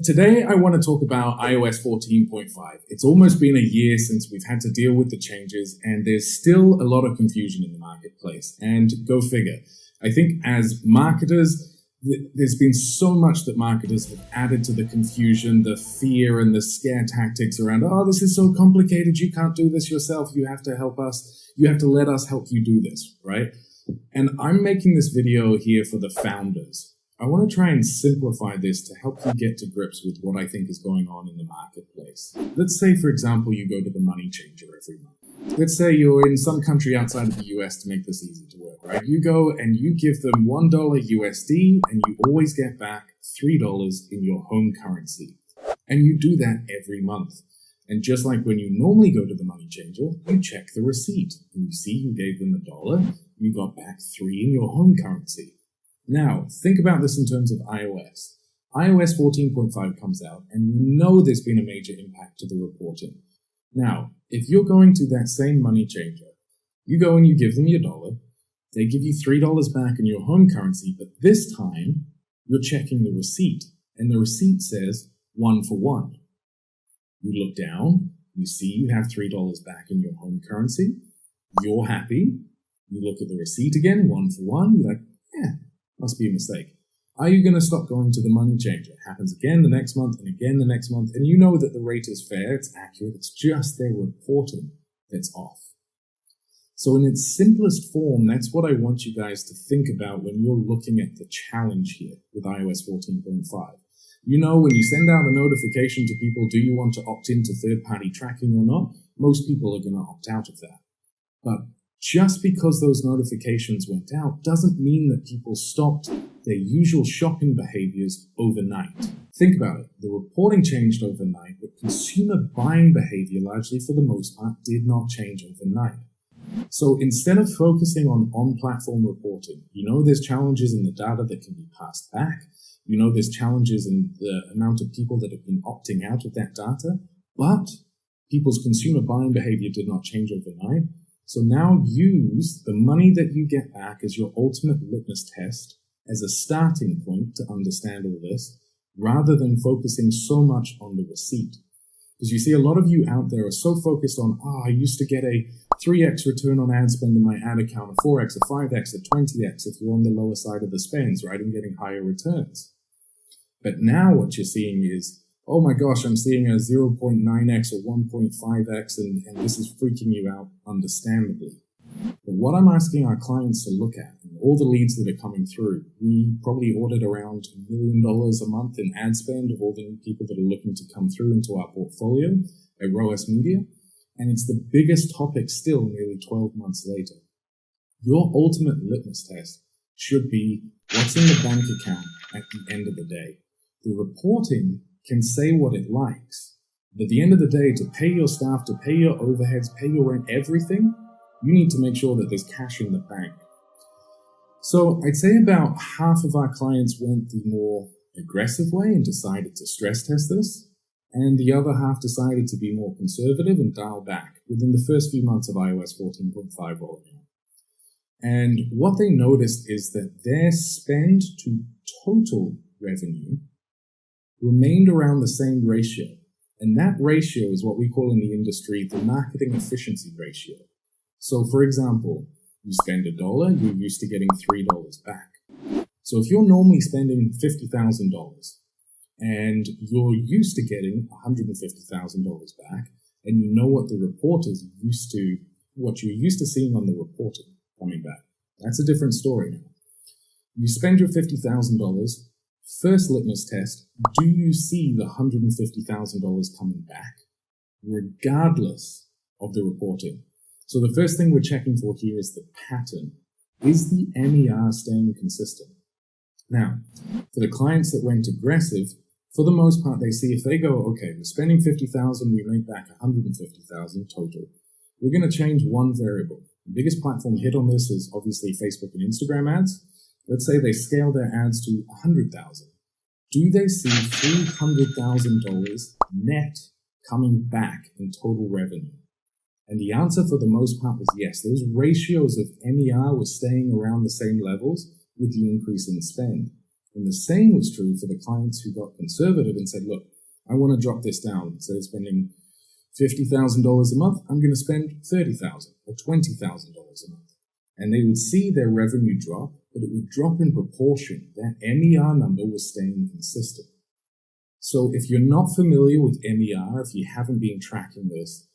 Today, I want to talk about iOS 14.5. It's almost been a year since we've had to deal with the changes, and there's still a lot of confusion in the marketplace. And go figure. I think as marketers, there's been so much that marketers have added to the confusion, the fear and the scare tactics around, oh, this is so complicated, you can't do this yourself, you have to help us, you have to let us help you do this, right? And I'm making this video here for the founders. I want to try and simplify this to help you get to grips with what I think is going on in the marketplace. Let's say, for example, you go to the money changer every month. Let's say you're in some country outside of the US to make this easy to work, right? You go and you give them $1 USD and you always get back $3 in your home currency. And you do that every month. And just like when you normally go to the money changer, you check the receipt and you see you gave them $1, you got back $3 in your home currency. Now, think about this in terms of iOS. iOS 14.5 comes out, and we know there's been a major impact to the reporting. Now, if you're going to that same money changer, you go and you give them your $1, they give you $3 back in your home currency, but this time, you're checking the receipt, and the receipt says 1 for 1. You look down, you see you have $3 back in your home currency, you're happy, you look at the receipt again, 1 for 1, you're like, yeah, must be a mistake. Are you going to stop going to the money changer? It happens again the next month and again the next month, and you know that the rate is fair, it's accurate, it's just their reporting that's off. So in its simplest form, that's what I want you guys to think about when you're looking at the challenge here with iOS 14.5. You know, when you send out a notification to people, do you want to opt into third-party tracking or not? Most people are going to opt out of that. But just because those notifications went out doesn't mean that people stopped their usual shopping behaviors overnight. Think about it. The reporting changed overnight, but consumer buying behavior, largely for the most part, did not change overnight. So instead of focusing on platform reporting, you know there's challenges in the data that can be passed back. You know there's challenges in the amount of people that have been opting out of that data, but people's consumer buying behavior did not change overnight. So now use the money that you get back as your ultimate litmus test as a starting point to understand all this, rather than focusing so much on the receipt. Because you see, a lot of you out there are so focused on, I used to get a 3x return on ad spend in my ad account, a 4x, a 5x, a 20x if you're on the lower side of the spends, right, and getting higher returns. But now what you're seeing is, oh my gosh, I'm seeing a 0.9x or 1.5x, and this is freaking you out, understandably. But what I'm asking our clients to look at, and all the leads that are coming through, we probably ordered around $1 million a month in ad spend of all the new people that are looking to come through into our portfolio at ROAS Media, and it's the biggest topic still nearly 12 months later. Your ultimate litmus test should be what's in the bank account at the end of the day. The reporting can say what it likes, but at the end of the day, to pay your staff, to pay your overheads, pay your rent, everything, you need to make sure that there's cash in the bank. So I'd say about half of our clients went the more aggressive way and decided to stress test this, and the other half decided to be more conservative and dial back within the first few months of iOS 14.5 rolling out. And what they noticed is that their spend to total revenue remained around the same ratio. And that ratio is what we call in the industry the marketing efficiency ratio. So for example, you spend $1, you're used to getting $3 back. So if you're normally spending $50,000 and you're used to getting $150,000 back, and you know what the reporters used to, what you're used to seeing on the reporting coming back, that's a different story now. You spend your $50,000, first litmus test, do you see the $150,000 coming back, regardless of the reporting? So the first thing we're checking for here is the pattern. Is the MER staying consistent? Now, for the clients that went aggressive, for the most part, they see if they go, okay, we're spending $50,000, we make back $150,000 total. We're going to change one variable. The biggest platform hit on this is obviously Facebook and Instagram ads. Let's say they scale their ads to $100,000. Do they see $300,000 net coming back in total revenue? And the answer for the most part was yes. Those ratios of MER were staying around the same levels with the increase in spend. And the same was true for the clients who got conservative and said, look, I want to drop this down. Instead of spending $50,000 a month, I'm going to spend $30,000 or $20,000 a month. And they would see their revenue drop, but it would drop in proportion. That MER number was staying consistent. So if you're not familiar with MER, if you haven't been tracking this,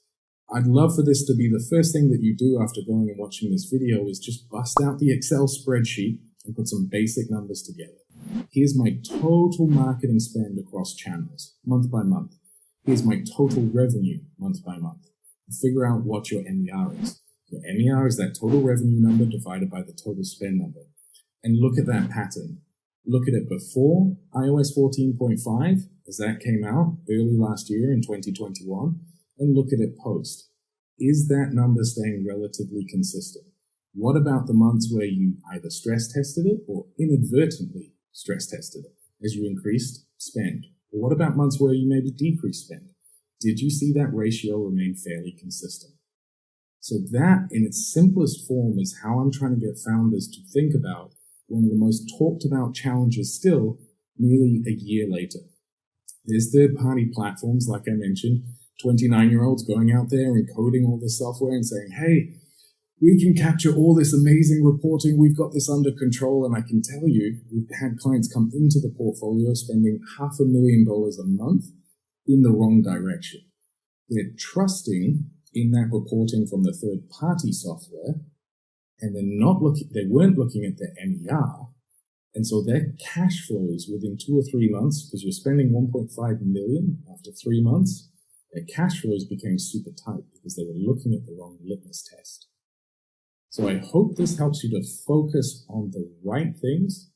I'd love for this to be the first thing that you do after going and watching this video is just bust out the Excel spreadsheet and put some basic numbers together. Here's my total marketing spend across channels, month by month. Here's my total revenue, month by month. Figure out what your MER is. Your MER is that total revenue number divided by the total spend number. And look at that pattern. Look at it before iOS 14.5, as that came out early last year in 2021, and look at it post. Is that number staying relatively consistent? What about the months where you either stress tested it or inadvertently stress tested it as you increased spend? Or what about months where you maybe decreased spend? Did you see that ratio remain fairly consistent? So that, in its simplest form, is how I'm trying to get founders to think about one of the most talked about challenges still, nearly a year later. There's third-party platforms, like I mentioned, 29-year-olds going out there and coding all this software and saying, hey, we can capture all this amazing reporting. We've got this under control. And I can tell you, we've had clients come into the portfolio spending $500,000 a month in the wrong direction. They're trusting in that reporting from the third-party software, and they weren't looking at their MER. And so their cash flows within 2 or 3 months, because you're spending $1.5 million after 3 months, their cash flows became super tight because they were looking at the wrong litmus test. So I hope this helps you to focus on the right things,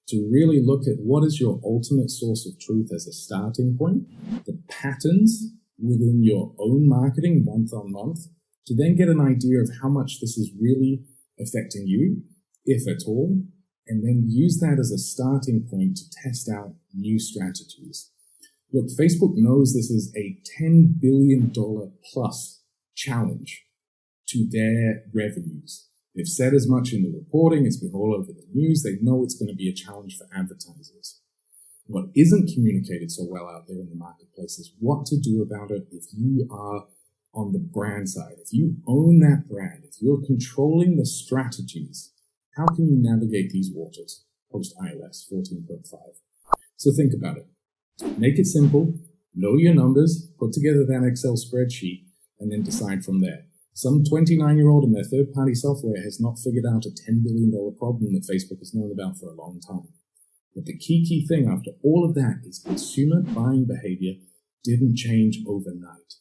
to really look at what is your ultimate source of truth as a starting point, the patterns within your own marketing month on month, to then get an idea of how much this is really affecting you, if at all, and then use that as a starting point to test out new strategies. Look, Facebook knows this is a $10 billion plus challenge to their revenues. They've said as much in the reporting, it's been all over the news, they know it's going to be a challenge for advertisers. What isn't communicated so well out there in the marketplace is what to do about it if you are on the brand side. If you own that brand, if you're controlling the strategies, how can you navigate these waters post iOS 14.5? So think about it. Make it simple, know your numbers, put together that Excel spreadsheet, and then decide from there. Some 29-year-old in their third-party software has not figured out a $10 billion problem that Facebook has known about for a long time. But the key thing after all of that is consumer buying behavior didn't change overnight.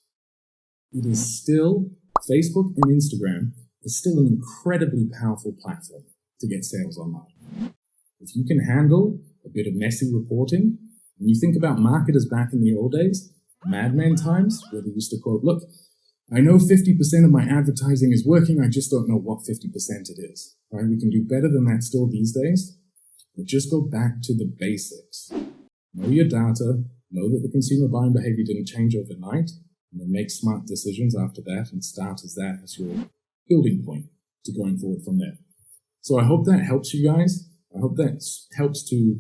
It is still, Facebook and Instagram is still an incredibly powerful platform to get sales online. If you can handle a bit of messy reporting, and you think about marketers back in the old days, Mad Men times, where they used to quote, look, I know 50% of my advertising is working, I just don't know what 50% it is. Right? We can do better than that still these days, but just go back to the basics. Know your data, know that the consumer buying behavior didn't change overnight, and then make smart decisions after that and start as that as your building point to going forward from there. So I hope that helps you guys. I hope that helps to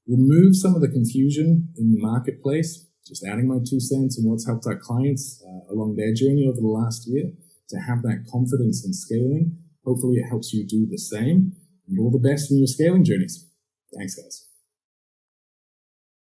remove some of the confusion in the marketplace, just adding my 2 cents and what's helped our clients along their journey over the last year to have that confidence in scaling. Hopefully it helps you do the same, and all the best in your scaling journeys. Thanks, guys.